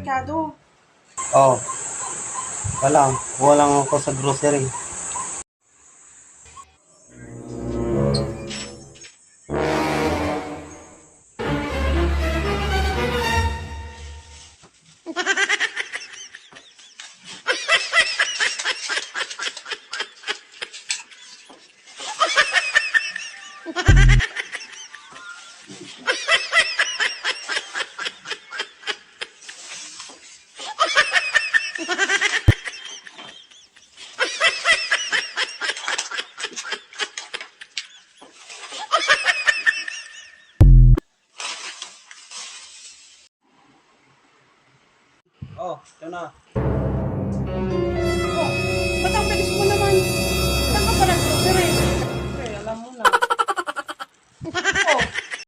merkado. Oh, wala. Kuha lang ako sa grocery. Oh, ito na.